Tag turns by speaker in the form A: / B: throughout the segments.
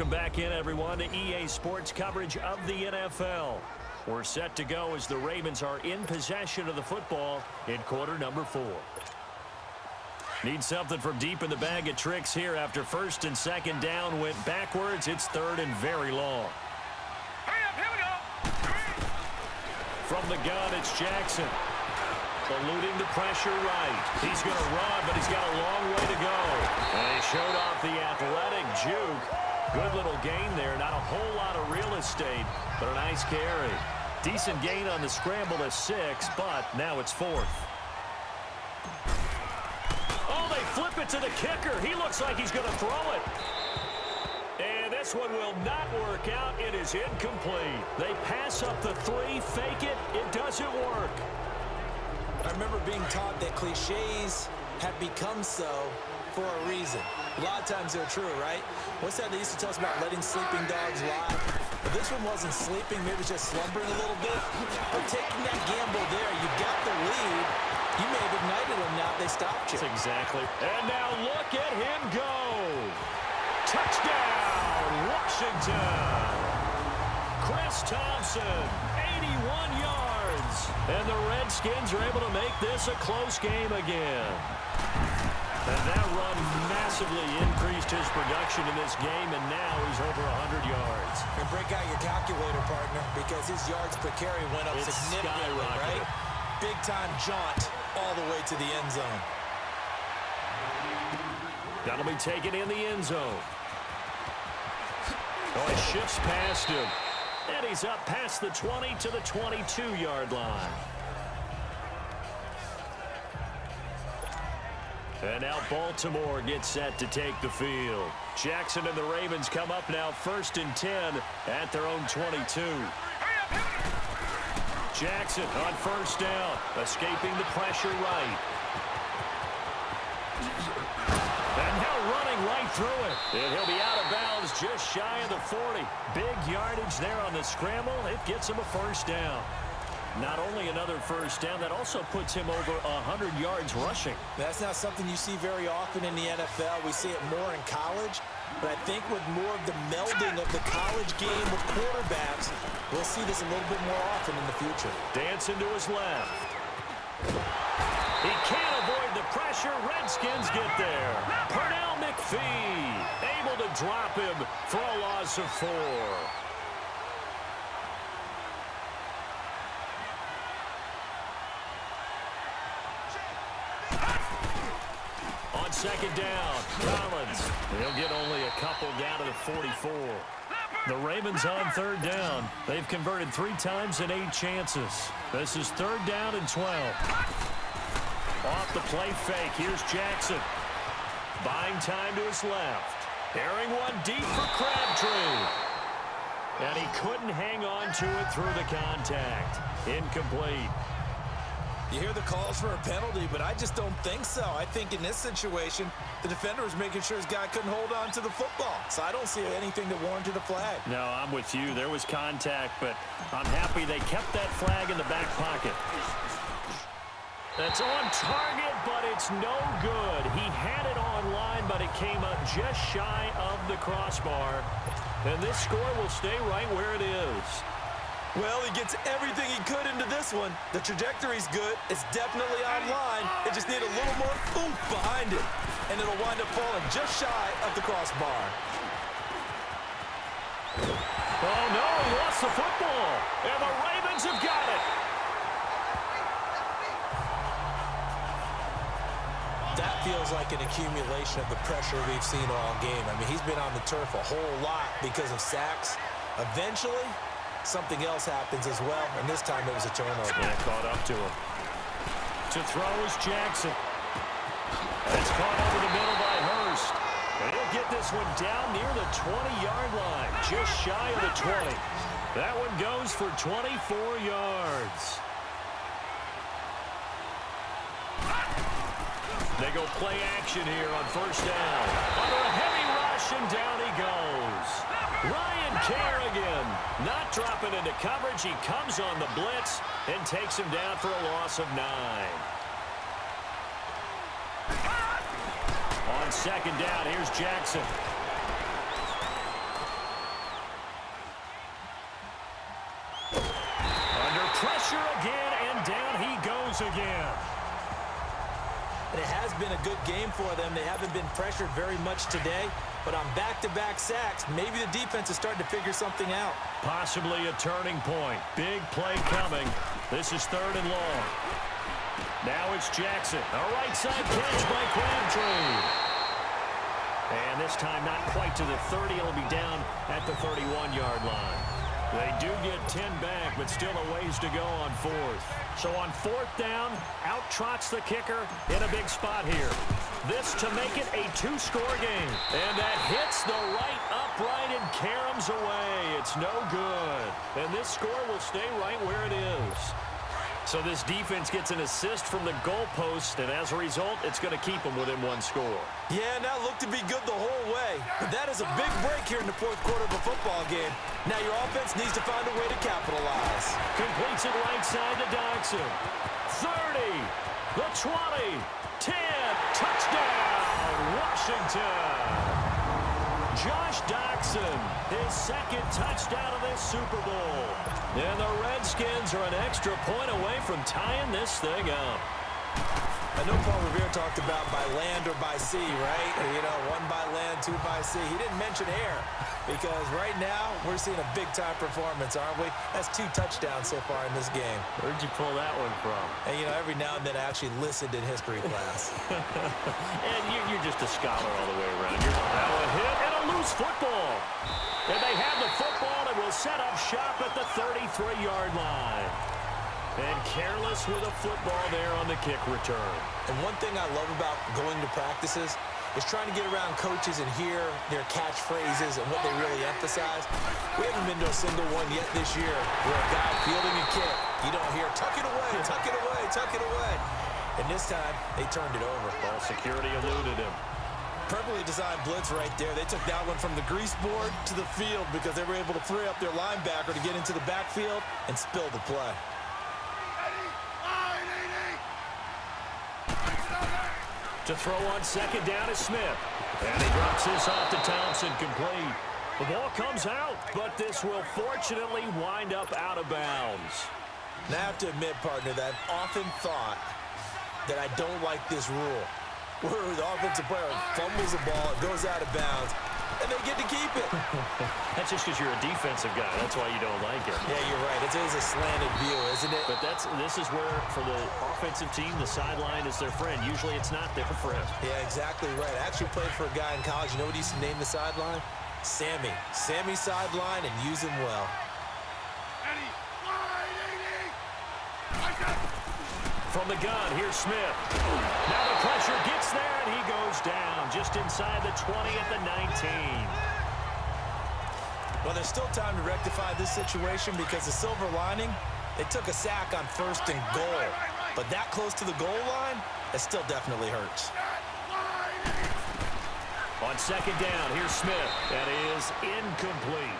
A: Welcome back in, everyone, to EA Sports coverage of the NFL. We're set to go as the Ravens are in possession of the football in quarter number 4. Need something from deep in the bag of tricks here after first and second down went backwards. It's third and very long.
B: Here we go.
A: From the gun, it's Jackson. Eluding the pressure right. He's going to run, but he's got a long way to go. And he showed off the athletic juke. Good little gain there. Not a whole lot of real estate, but a nice carry. Decent gain on the scramble to 6, but now it's 4th. Oh, they flip it to the kicker. He looks like he's going to throw it. And this one will not work out. It is incomplete. They pass up the 3, fake it. It doesn't work.
C: I remember being taught that cliches have become so for a reason. A lot of times they're true, right? What's that they used to tell us about letting sleeping dogs lie? If this one wasn't sleeping, maybe it was just slumbering a little bit. But taking that gamble there, you got the lead. You may have ignited them now. They stopped you.
A: That's exactly. And now look at him go. Touchdown, Washington. Chris Thompson, 81 yards. And the Redskins are able to make this a close game again. And that run massively increased his production in this game, and now he's over 100 yards.
C: And break out your calculator, partner, because his yards per carry went up significantly, right? Big-time jaunt all the way to the end zone.
A: That'll be taken in the end zone. Oh, he shifts past him. And he's up past the 20 to the 22-yard line. And now Baltimore gets set to take the field. Jackson and the Ravens come up now 1st and 10 at their own 22. Jackson on 1st down, escaping the pressure right. And now running right through it. And he'll be out of bounds just shy of the 40. Big yardage there on the scramble. It gets him a 1st down. Not only another 1st down, that also puts him over 100 yards rushing.
C: That's not something you see very often in the NFL. We see it more in college. But I think with more of the melding of the college game with quarterbacks, we'll see this a little bit more often in the future.
A: Dancing to his left. He can't avoid the pressure. Redskins get there. Pernell McPhee able to drop him for a loss of 4. On 2nd down, Collins. He'll get only a couple down to the 44. The Ravens on 3rd down. They've converted 3 times in 8 chances. This is 3rd down and 12. Off the play fake, here's Jackson. Buying time to his left. Airing one deep for Crabtree. And he couldn't hang on to it through the contact. Incomplete.
C: You hear the calls for a penalty, but I just don't think so. I think in this situation, the defender was making sure his guy couldn't hold on to the football. So I don't see anything that warranted a flag.
A: No, I'm with you. There was contact, but I'm happy they kept that flag in the back pocket. That's on target, but it's no good. He had it on line, but it came up just shy of the crossbar. And this score will stay right where it is.
C: Well, he gets everything he could into this one. The trajectory's good. It's definitely on line. It just needs a little more oomph behind it. And it'll wind up falling just shy of the crossbar.
A: Oh, no, he lost the football. And the Ravens have got it.
C: That feels like an accumulation of the pressure we've seen all game. I mean, he's been on the turf a whole lot because of sacks. Eventually, something else happens as well, and this time it was a turnover.
A: Yeah, caught up to him. To throw is Jackson. That's caught over the middle by Hurst. And he'll get this one down near the 20-yard line, just shy of the 20. That one goes for 24 yards. They go play action here on 1st down. Under a heavy rush, and down he goes. Ryan Kerrigan not dropping into coverage. He comes on the blitz and takes him down for a loss of 9. On 2nd down, here's Jackson. pressure again, and down he goes again.
C: And it has been a good game for them. They haven't been pressured very much today, but on back-to-back sacks, maybe the defense is starting to figure something out.
A: Possibly a turning point. Big play coming. This is 3rd and long. Now it's Jackson. A right side catch by Crabtree. And this time not quite to the 30. It'll be down at the 31-yard line. They do get 10 back, but still a ways to go on 4th. So on 4th down, out trots the kicker in a big spot here. This to make it a 2-score game. And that hits the right upright and caroms away. It's no good. And this score will stay right where it is. So this defense gets an assist from the goalpost, and as a result, it's going to keep them within 1 score.
C: Yeah, and that looked to be good the whole way. But that is a big break here in the 4th quarter of a football game. Now your offense needs to find a way to capitalize.
A: Completes it right side to Doctson. 30, the 20, 10, touchdown, Washington. Josh Doctson, his 2nd touchdown of this Super Bowl. And the Redskins are an extra point away from tying this thing up.
C: I know Paul Revere talked about by land or by sea, right? You know, 1 by land, 2 by sea. He didn't mention air because right now we're seeing a big-time performance, aren't we? That's 2 touchdowns so far in this game.
A: Where'd you pull that one from?
C: And, you know, every now and then I actually listened in history class.
A: And you're just a scholar all the way around. You're now a hit and a loose football. And they have the football and will set up shop at the 33-yard line. And careless with a football there on the kick return.
C: And one thing I love about going to practices is trying to get around coaches and hear their catchphrases and what they really emphasize. We haven't been to a single one yet this year where a guy fielding a kick, you don't hear, tuck it away, tuck it away, tuck it away. And this time, they turned it over.
A: Ball security eluded him.
C: Perfectly designed blitz right there. They took that one from the grease board to the field because they were able to free up their linebacker to get into the backfield and spill the play.
A: To throw on 2nd down is Smith. And he drops this off to Thompson, complete. The ball comes out, but this will fortunately wind up out of bounds.
C: Now, I have to admit, partner, that I've often thought that I don't like this rule, where the offensive player fumbles the ball, it goes out of bounds, and they get to keep it.
A: That's just because you're a defensive guy. That's why you don't like it.
C: Yeah, you're right. It is a slanted view, isn't it?
A: But this is where, for the offensive team, the sideline is their friend. Usually it's not their friend.
C: Yeah, exactly right. I actually played for a guy in college. You know what he used to name the sideline? Sammy. Sammy sideline, and use him well.
A: From the gun, here's Smith. Now the pressure gets there, and he goes down just inside the 20 at the 19.
C: Well, there's still time to rectify this situation because the silver lining, they took a sack on 1st and goal. But that close to the goal line, it still definitely hurts.
A: On 2nd down, here's Smith. That is incomplete.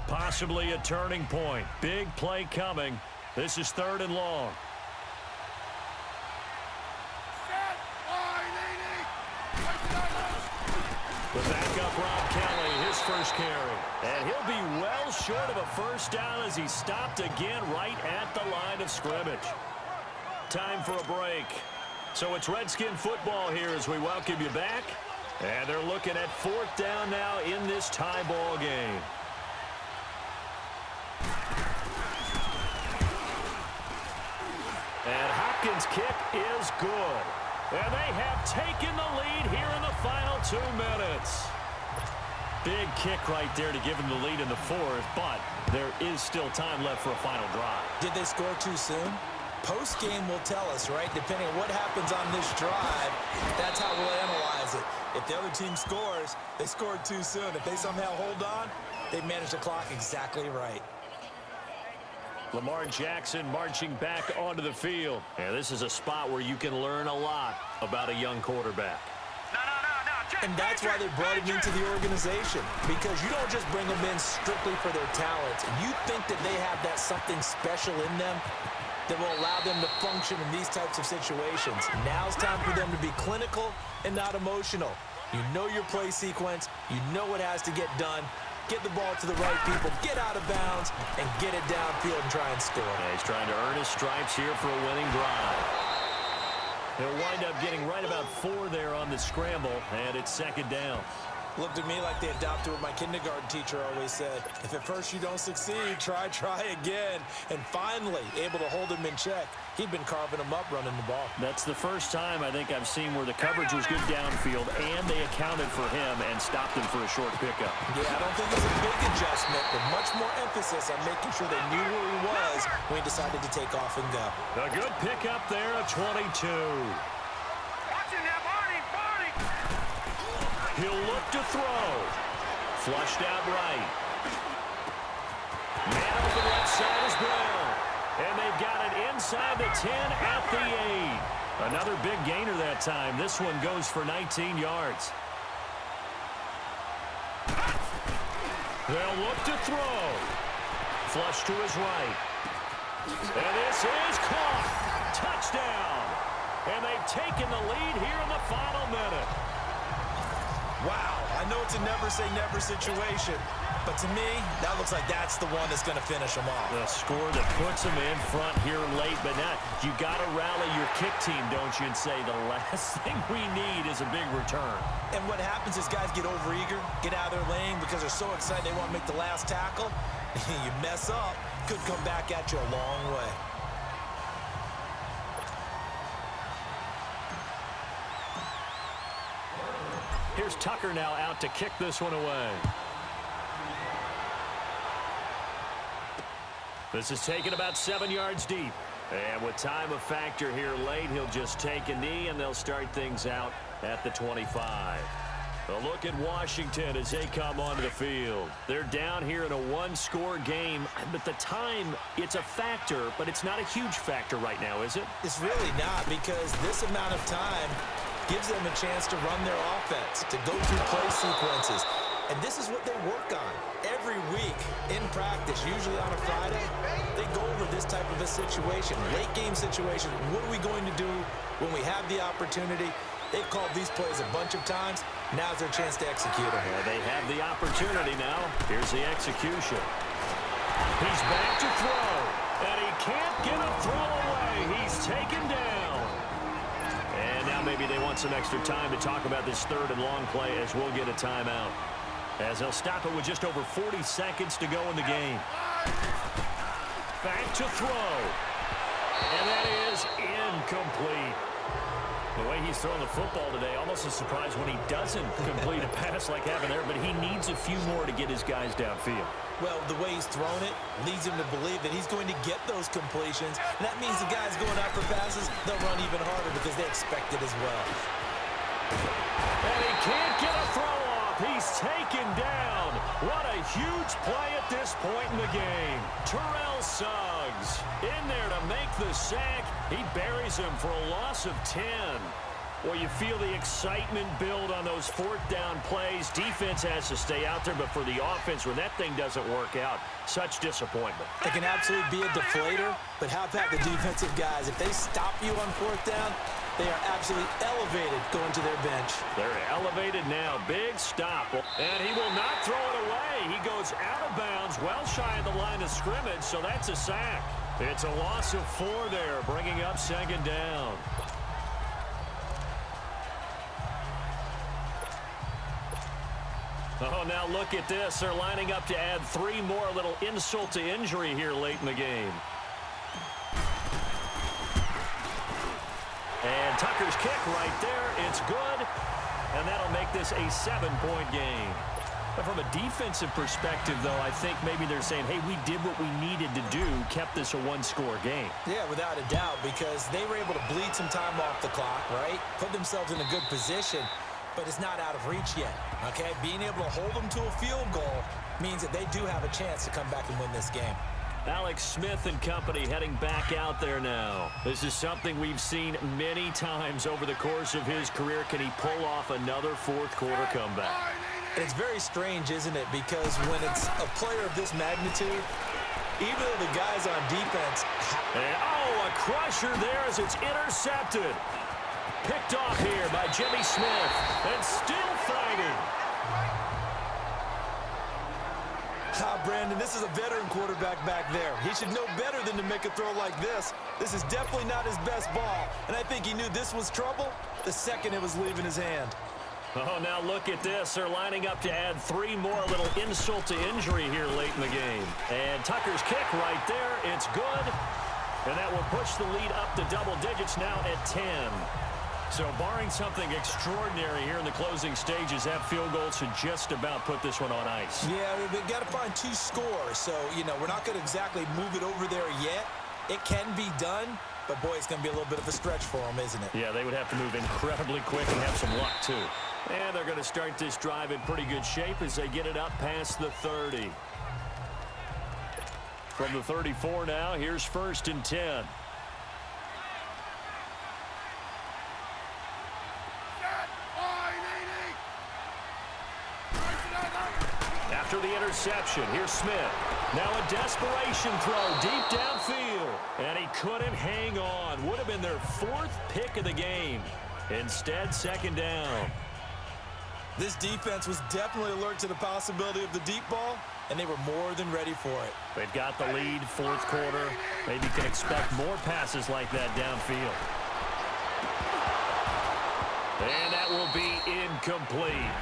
A: Possibly a turning point. Big play coming. This is 3rd and long. The backup Rob Kelly, his first carry. And he'll be well short of a first down as he stopped again right at the line of scrimmage. Time for a break. So it's Redskin football here as we welcome you back. And they're looking at 4th down now in this tie ball game. And Hopkins' kick is good. And they have taken the lead here in the final 2 minutes. Big kick right there to give them the lead in the 4th, but there is still time left for a final drive.
C: Did they score too soon? Post-game will tell us, right? Depending on what happens on this drive, that's how we'll analyze it. If the other team scores, they scored too soon. If they somehow hold on, they managed the clock exactly right.
A: Lamar Jackson marching back onto the field. And this is a spot where you can learn a lot about a young quarterback.
C: And that's why they brought him into the organization. Because you don't just bring them in strictly for their talents. You think that they have that something special in them that will allow them to function in these types of situations. Now's time for them to be clinical and not emotional. You know your play sequence. You know what has to get done. Get the ball to the right people, get out of bounds, and get it downfield and try and score.
A: Yeah, he's trying to earn his stripes here for a winning drive. He'll wind up getting right about 4 there on the scramble, and it's second down.
C: Looked at me like they adopted what my kindergarten teacher always said. If at first you don't succeed, try again. And finally, able to hold him in check. He'd been carving him up running the ball.
A: That's the first time I think I've seen where the coverage was good downfield, and they accounted for him and stopped him for a short pickup.
C: Yeah, I don't think it was a big adjustment, but much more emphasis on making sure they knew where he was when he decided to take off and go.
A: A good pickup there at 22.
B: Watching that, Barney.
A: He'll look to throw. Flushed out right. Man open left side is Brown. And they've got it inside the 10 at the 8. Another big gainer that time. This one goes for 19 yards. They'll look to throw. Flush to his right. And this is caught. Touchdown. And they've taken the lead here in the final minute.
C: Wow, I know it's a never-say-never situation, but to me, that looks like that's the one that's going to finish them off.
A: The score that puts them in front here late, but now you got to rally your kick team, don't you, and say the last thing we need is a big return.
C: And what happens is guys get overeager, get out of their lane because they're so excited they want to make the last tackle. You mess up, could come back at you a long way.
A: Here's Tucker now out to kick this one away. This is taken about 7 yards deep. And with time a factor here late, he'll just take a knee, and they'll start things out at the 25. A look at Washington as they come onto the field. They're down here in a one-score game, but the time, it's a factor, but it's not a huge factor right now, is it?
C: It's really not, because this amount of time gives them a chance to run their offense, to go through play sequences. And this is what they work on every week in practice, usually on a Friday. They go over this type of a situation, late game situation. What are we going to do when we have the opportunity? They've called these plays a bunch of times. Now's their chance to execute them.
A: Yeah, they have the opportunity now. Here's the execution. He's back to throw, and he can't get a throw away. He's taken down. And now maybe they want some extra time to talk about this third and long play as we'll get a timeout. As they'll stop it with just over 40 seconds to go in the game. Back to throw. And that is incomplete. The way he's throwing the football today, almost a surprise when he doesn't complete a pass like having there, but he needs a few more to get his guys downfield.
C: Well, the way he's thrown it leads him to believe that he's going to get those completions. And that means the guys going out for passes, they'll run even harder because they expect it as well.
A: And he can't get a throw off. He's taken down. What a huge play at this point in the game. Terrell Suggs in there to make the sack. He buries him for a loss of 10. Well, you feel the excitement build on those fourth down plays. Defense has to stay out there, but for the offense, when that thing doesn't work out, such disappointment.
C: It can absolutely be a deflator, but how about the defensive guys? If they stop you on fourth down, they are absolutely elevated going to their bench.
A: They're elevated now. Big stop. And he will not throw it away. He goes out of bounds, well shy of the line of scrimmage, so that's a sack. It's a loss of 4 there, bringing up second down. Oh, now look at this. They're lining up to add 3 more. A little insult to injury here late in the game. And Tucker's kick right there. It's good. And that'll make this a 7-point game. But from a defensive perspective, though, I think maybe they're saying, hey, we did what we needed to do, kept this a one-score game.
C: Yeah, without a doubt, because they were able to bleed some time off the clock, right? Put themselves in a good position, but it's not out of reach yet, okay? Being able to hold them to a field goal means that they do have a chance to come back and win this game.
A: Alex Smith and company heading back out there now. This is something we've seen many times over the course of his career. Can he pull off another fourth-quarter comeback?
C: It's very strange, isn't it? Because when it's a player of this magnitude, even though the guys on defense...
A: And, oh, a crusher there as it's intercepted. Picked off here by Jimmy Smith, and still fighting.
C: Brandon, this is a veteran quarterback back there. He should know better than to make a throw like this. This is definitely not his best ball, and I think he knew this was trouble the second it was leaving his hand.
A: Oh, now look at this. They're lining up to add 3 more, a little insult to injury here late in the game. And Tucker's kick right there. It's good. And that will push the lead up to double digits now at 10. So barring something extraordinary here in the closing stages, that field goal should just about put this one on ice.
C: Yeah, we've got to find 2 scores. So, we're not going to exactly move it over there yet. It can be done, but, boy, it's going to be a little bit of a stretch for them, isn't it?
A: Yeah, they would have to move incredibly quick and have some luck, too. And they're going to start this drive in pretty good shape as they get it up past the 30. From the 34 now, here's 1st and 10. After the interception, here's Smith. Now a desperation throw deep downfield. And he couldn't hang on. Would have been their 4th pick of the game. Instead, 2nd down.
C: This defense was definitely alert to the possibility of the deep ball, and they were more than ready for it.
A: They've got the lead, 4th quarter. Maybe can expect more passes like that downfield. And that will be incomplete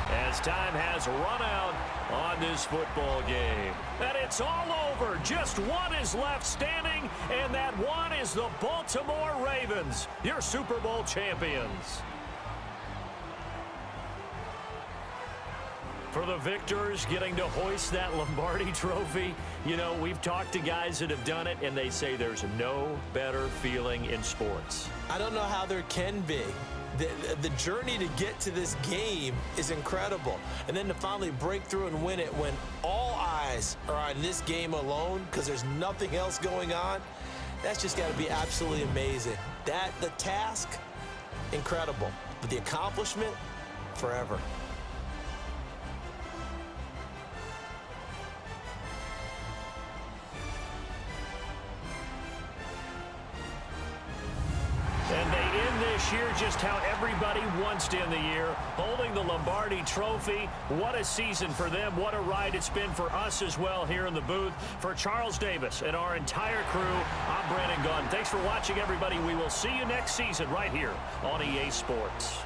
A: as time has run out on this football game. And it's all over. Just one is left standing, and that one is the Baltimore Ravens, your Super Bowl champions. For the victors getting to hoist that Lombardi trophy, we've talked to guys that have done it, and they say there's no better feeling in sports.
C: I don't know how there can be. The journey to get to this game is incredible. And then to finally break through and win it when all eyes are on this game alone because there's nothing else going on, that's just got to be absolutely amazing. The task, incredible. But the accomplishment, forever.
A: And they end this year just how everybody wants to end the year, holding the Lombardi trophy. What a season for them. What a ride it's been for us as well here in the booth. For Charles Davis and our entire crew, I'm Brandon Gunn. Thanks for watching, everybody. We will see you next season right here on EA Sports.